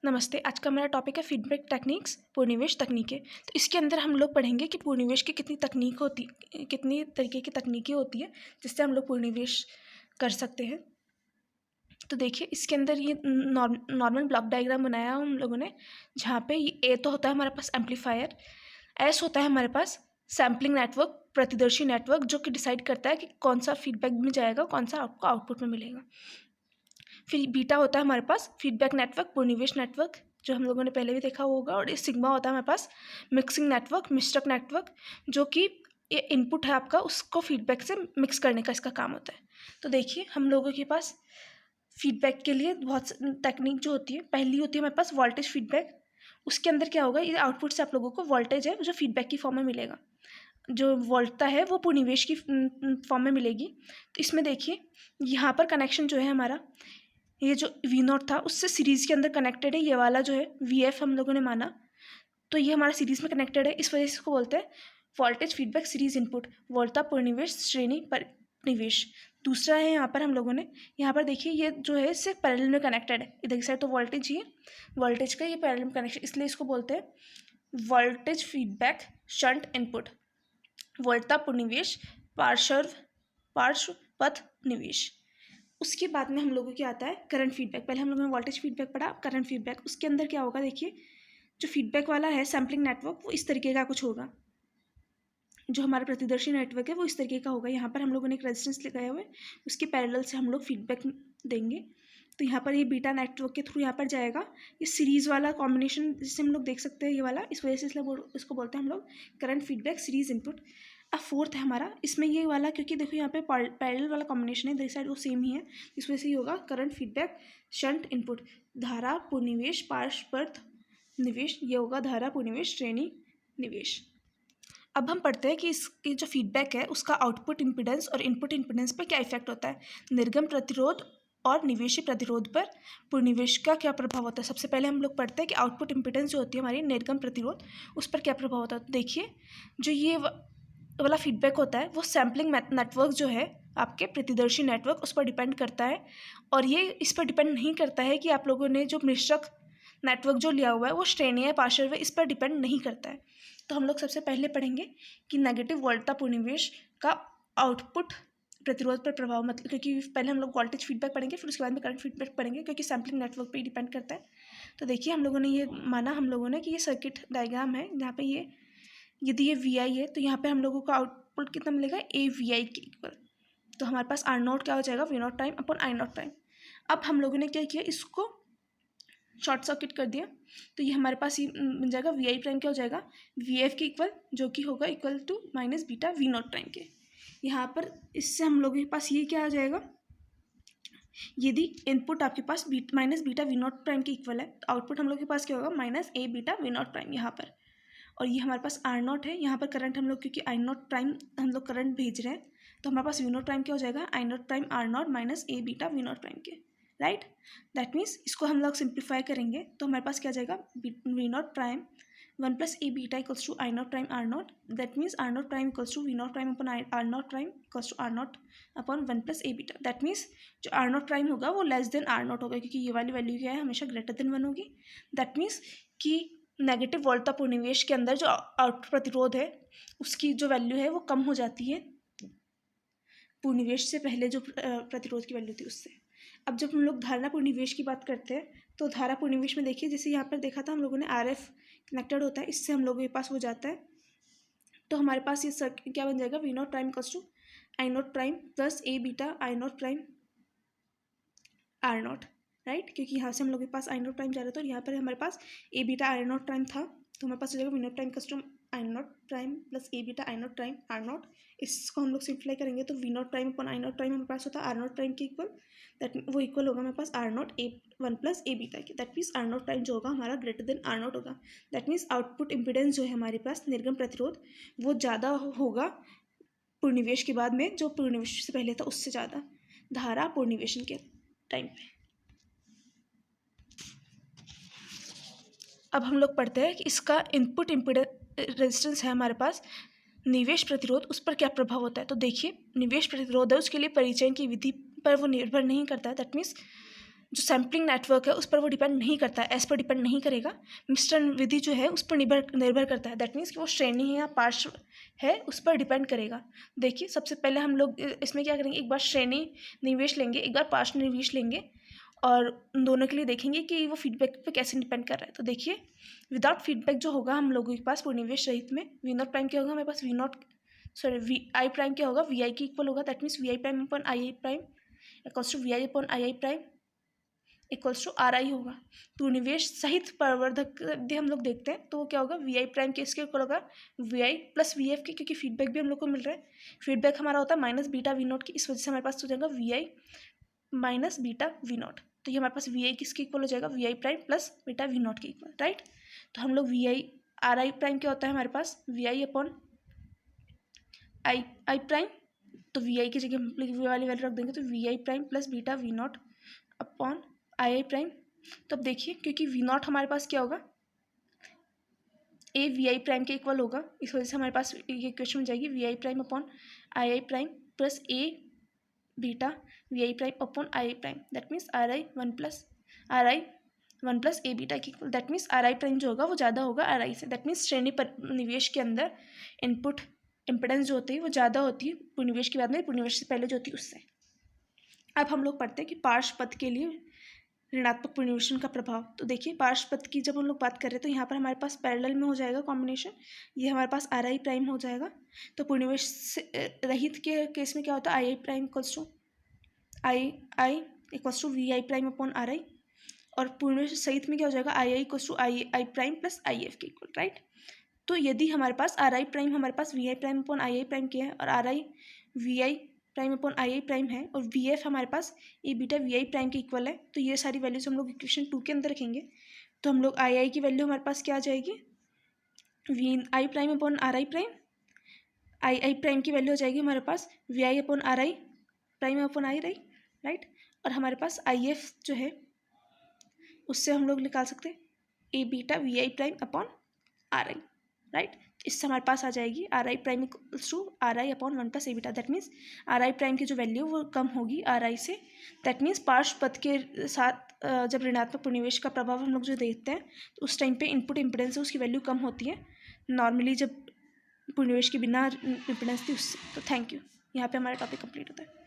नमस्ते। आज का हमारा टॉपिक है फीडबैक टेक्निक्स, पूर्णनिवेश तकनीकें। तो इसके अंदर हम लोग पढ़ेंगे कि पूर्णनिवेश की कितनी तरीके की तकनीकें होती है जिससे हम लोग पूर्णनिवेश कर सकते हैं। तो देखिए इसके अंदर ये नॉर्मल ब्लॉक डायग्राम बनाया हम लोगों ने, जहाँ पे ए तो होता है हमारे पास एम्पलीफायर, एस होता है हमारे पास सैम्पलिंग नेटवर्क, प्रतिदर्शी नेटवर्क, जो कि डिसाइड करता है कि कौन सा फीडबैक में जाएगा, कौन सा आपको आउटपुट में मिलेगा। फिर बीटा होता है हमारे पास फीडबैक नेटवर्क, पूर्णनिवेश नेटवर्क, जो हम लोगों ने पहले भी देखा होगा। और ये सिग्मा होता है हमारे पास मिक्सिंग नेटवर्क, मिश्रक नेटवर्क, जो कि ये इनपुट है आपका, उसको फीडबैक से मिक्स करने का इसका काम होता है। तो देखिए हम लोगों के पास फीडबैक के लिए बहुत टेक्निक जो होती है, पहली होती है हमारे पास वोल्टेज फीडबैक। उसके अंदर क्या होगा, ये आउटपुट से आप लोगों को वोल्टेज है जो फीडबैक की फॉर्म में मिलेगा, जो वोल्टता है वो पूर्णनिवेश की फॉर्म में मिलेगी। तो इसमें देखिए यहाँ पर कनेक्शन जो है हमारा, ये जो V0 था उससे सीरीज़ के अंदर कनेक्टेड है। ये वाला जो है VF हम लोगों ने माना, तो ये हमारा सीरीज़ में कनेक्टेड है, इस वजह से इसको बोलते हैं वोल्टेज फीडबैक सीरीज इनपुट, वोल्टता पूर्णनिवेश श्रेणी परिनिवेश। दूसरा है यहाँ पर हम लोगों ने, यहाँ पर देखिए ये जो है इससे पैरेलल में कनेक्टेड है, इधर की साइड तो वोल्टेज ही है, वोल्टेज का ये पैरेलल में कनेक्शन, इसलिए इसको बोलते हैं वोल्टेज फीडबैक शंट इनपुट, वोल्टता पूर्णनिवेश पार्श्वपथ निवेश। उसके बाद में हम लोगों क्या आता है करंट फीडबैक। पहले हम लोगों ने वोल्टेज फीडबैक पढ़ा, करंट फीडबैक। उसके अंदर क्या होगा, देखिए जो फीडबैक वाला है सैम्पलिंग नेटवर्क, वो इस तरीके का कुछ होगा। जो हमारा प्रतिदर्शी नेटवर्क है वो इस तरीके का होगा। यहाँ पर हम लोगों ने एक रेजिस्टेंस लगाया हुआ है, उसके पैरेलल से हम लोग फीडबैक देंगे। तो यहाँ पर ये बीटा नेटवर्क के थ्रू यहाँ पर जाएगा। ये सीरीज़ वाला कॉम्बिनेशन जिससे हम लोग देख सकते हैं ये वाला, इस वजह से इसलिए इसको बोलते हैं हम लोग करंट फीडबैक सीरीज इनपुट। अब फोर्थ है हमारा, इसमें ये वाला, क्योंकि देखो यहाँ पे पैरेलल वाला कॉम्बिनेशन है, दूसरी साइड वो सेम ही है, इस वजह से ये होगा करंट फीडबैक शंट इनपुट, धारा पूर्णनिवेश पार्श्वपथ निवेश, ये होगा धारा पूर्णनिवेश श्रेणी निवेश। अब हम पढ़ते हैं कि इसकी जो फीडबैक है उसका आउटपुट इम्पीडेंस और इनपुट इम्पीडेंस पर क्या इफेक्ट होता है, निर्गम प्रतिरोध और निवेशी प्रतिरोध पर पूर्णनिवेश का क्या प्रभाव होता है। सबसे पहले हम लोग पढ़ते हैं कि आउटपुट इम्पीडेंस जो होती है हमारी निर्गम प्रतिरोध, उस पर क्या प्रभाव होता है। तो देखिए जो ये वाला फीडबैक होता है वो सैम्पलिंग नेटवर्क जो है आपके प्रतिदर्शी नेटवर्क, उस पर डिपेंड करता है। और ये इस पर डिपेंड नहीं करता है कि आप लोगों ने जो मिश्रक नेटवर्क जो लिया हुआ है वो श्रेणी है पार्श्व, इस पर डिपेंड नहीं करता है। तो हम लोग सबसे पहले पढ़ेंगे कि नेगेटिव वोल्टता पूर्णनिवेश का आउटपुट प्रतिरोध पर प्रभाव, मतलब क्योंकि पहले हम लोग वोल्टेज फीडबैक पढ़ेंगे, फिर उसके बाद में करंट फीडबैक पढ़ेंगे, क्योंकि सैम्पलिंग नेटवर्क पे ही डिपेंड करता है। तो देखिए हम लोगों ने ये माना, हम लोगों ने कि ये सर्किट डायग्राम है, जहाँ पे ये यदि ये VI है तो यहाँ पे हम लोगों को आउटपुट कितना मिलेगा, AVI के इक्वल। तो हमारे पास R0 क्या हो जाएगा, V0 time upon I0 time. अब हम लोगों ने क्या किया, इसको शॉर्ट सर्किट कर दिया, तो ये हमारे पास ये बन जाएगा VI प्राइम क्या हो जाएगा, VF के इक्वल, जो कि होगा equal to minus beta V0 time के। यहाँ पर इससे हम लोगों के पास ये क्या आ जाएगा, यदि इनपुट आपके पास माइनस बीटा V0 प्राइम के इक्वल है तो आउटपुट हम लोग के पास क्या होगा, minus A beta V0 prime यहाँ पर। और ये हमारे पास R0 है, यहाँ पर करंट हम लोग, क्योंकि I0 प्राइम हम लोग करंट भेज रहे हैं, तो हमारे पास V0 प्राइम क्या हो जाएगा, I0 prime R0 minus A beta V0 prime के, राइट। दैट मीन्स इसको हम लोग सिंप्लीफाई करेंगे तो हमारे पास क्या जाएगा, V0 prime 1 plus A beta equals to I0 prime R0, that means R0 prime equals to V0 prime upon R0 prime equals to R0 upon 1 plus A beta. That means जो R0 prime होगा वो less than R0 होगा, क्योंकि ये वाली value क्या है, हमेशा ग्रेटर देन 1 होगी। दैट मीन्स कि नेगेटिव वोल्टता पूर्णनिवेश के अंदर जो आउटपुट प्रतिरोध है उसकी जो वैल्यू है वो कम हो जाती है पूर्णनिवेश से पहले जो प्रतिरोध की वैल्यू थी उससे। अब जब हम लोग धारा पूर्णनिवेश की बात करते हैं तो धारा पूर्णनिवेश में देखिए, जैसे यहाँ पर देखा था हम लोगों ने RF कनेक्टेड होता है, इससे हम लोगों के पास हो जाता है। तो हमारे पास ये सर्किट क्या बन जाएगा, V0 prime equals to I0 prime plus A beta I0 prime R0, right. क्योंकि यहाँ से हम लोग के पास I0 प्राइम जा रहा था और यहाँ पर हमारे पास A बीटा I0 प्राइम था, तो हमारे पास हो जाएगा V0 prime custom I0 prime plus A beta I0 prime R0। इसको हम लोग सिंप्लाई करेंगे तो V0 prime upon I0 prime हमारे पास होता है R0 प्राइम के इक्वल, दैट वो इक्वल होगा हमारे पास R0 1 प्लस A बीटा के। दैट मीन्स R0 प्राइम जो होगा हमारा ग्रेटर देन R0 होगा। दैट मीन्स आउटपुट इम्पिडेंस जो है हमारे पास निर्गम प्रतिरोध वो ज़्यादा होगा पूर्णनिवेश के बाद में, जो पूर्णनिवेश से पहले था उससे ज़्यादा, धारा पूर्णनिवेशन के टाइम पे। अब हम लोग पढ़ते हैं कि इसका इनपुट इम्पीडेंस रेजिस्टेंस है हमारे पास, निवेश प्रतिरोध, उस पर क्या प्रभाव होता है। तो देखिए निवेश प्रतिरोध है, उसके लिए परिचय की विधि पर वो निर्भर नहीं करता है। दैट मीन्स जो सैम्पलिंग नेटवर्क है उस पर वो डिपेंड नहीं करता है, एस पर डिपेंड नहीं करेगा। मिश्रण विधि जो है उस पर निर्भर करता है। दैट मीन्स कि वो श्रेणी है या पार्श्व है उस पर डिपेंड करेगा। देखिए सबसे पहले हम लोग इसमें क्या करेंगे, एक बार श्रेणी निवेश लेंगे, एक बार पार्श्व निवेश लेंगे और उन दोनों के लिए देखेंगे कि वो फीडबैक पे कैसे डिपेंड कर रहा है। तो देखिए विदाउट फीडबैक जो होगा हम लोगों के पास पूर्णनिवेश रहित में वी नॉट प्राइम क्या होगा, हमारे पास वी आई प्राइम क्या होगा, वी आई के इक्वल होगा। That means V I prime upon I I prime equals to V I upon I I prime equals to R I होगा। पूर्णनिवेश सहित प्रवर्धक यदि हम लोग देखते हैं तो वो क्या होगा, वी आई प्राइम के इसके इक्वल होगा V I plus V F के, क्योंकि फीडबैक भी हम लोग को मिल रहा है। फीडबैक हमारा होता है माइनस बीटा वी नॉट की, इस वजह से हमारे पास हो जाएगा V I minus beta V naught. तो ये हमारे पास वी आई किसके इक्वल हो जाएगा, V I prime plus beta V naught के इक्वल, राइट। तो हम लोग V I R I prime क्या होता है हमारे पास, V I upon I I prime. तो वी आई की जगह हम वी वाली वैल्यू रख देंगे, तो V I prime plus beta V naught upon I I prime. तो अब देखिए क्योंकि वी नॉट हमारे पास क्या होगा, ए वी आई प्राइम के इक्वल होगा, इस वजह से हमारे पास ये क्वेश्चन हो जाएगी V I prime upon I prime plus A beta V I prime upon I prime. That means R I one plus A beta के equal. That means R I prime जो होगा वो ज़्यादा होगा आर आई से। That means श्रेणी पर निवेश के अंदर इनपुट इम्पिडेंस जो होती है वो ज़्यादा होती है पूर्णनिवेश के बाद में, पूर्णनिवेश से पहले जो होती है उससे। अब हम लोग पढ़ते हैं कि पार्श्व पद के लिए ऋणात्मक पूर्णनिवेशन का प्रभाव। तो देखिए पार्श्व पद की जब हम लोग बात कर रहे हैं तो यहाँ पर हमारे पास पैरेलल में हो जाएगा कॉम्बिनेशन, ये हमारे पास आर आई प्राइम हो जाएगा। तो पूर्णनिवेश रहित के केस में क्या होता है, I I prime equals to I equals to V I prime upon R I, और पूर्णनिवेश सहित में क्या हो जाएगा, I I equals to I prime plus I F के इक्वल, राइट। तो यदि हमारे पास आर आई प्राइम हमारे पास V I prime upon I prime के है और R I V I prime upon I prime है और वी एफ हमारे पास ए बीटा वी आई प्राइम के इक्वल है, तो ये सारी वैल्यूज हम लोग इक्वेशन 2 के अंदर रखेंगे। तो हम लोग आई की वैल्यू हमारे पास क्या आ जाएगी, V I prime upon R I prime, I prime की वैल्यू हो जाएगी हमारे पास V I upon R I prime upon I right. और हमारे पास आई एफ जो है उससे हम लोग निकाल सकते हैं A beta V I prime upon R I, right. इससे हमारे पास आ जाएगी R I prime equals to R I upon one plus A beta. That means R I prime की जो वैल्यू वो कम होगी आर आई से। दैट मीन्स पार्श्व पद के साथ जब ऋणात्मक पूर्णनिवेश का प्रभाव हम लोग जो देखते हैं तो उस टाइम पे इनपुट इम्पिडेंस है उसकी वैल्यू कम होती है नॉर्मली जब पूर्णनिवेश के बिना इम्पिडेंस थी उससे। तो थैंक यू, यहाँ पे हमारा टॉपिक कंप्लीट होता है।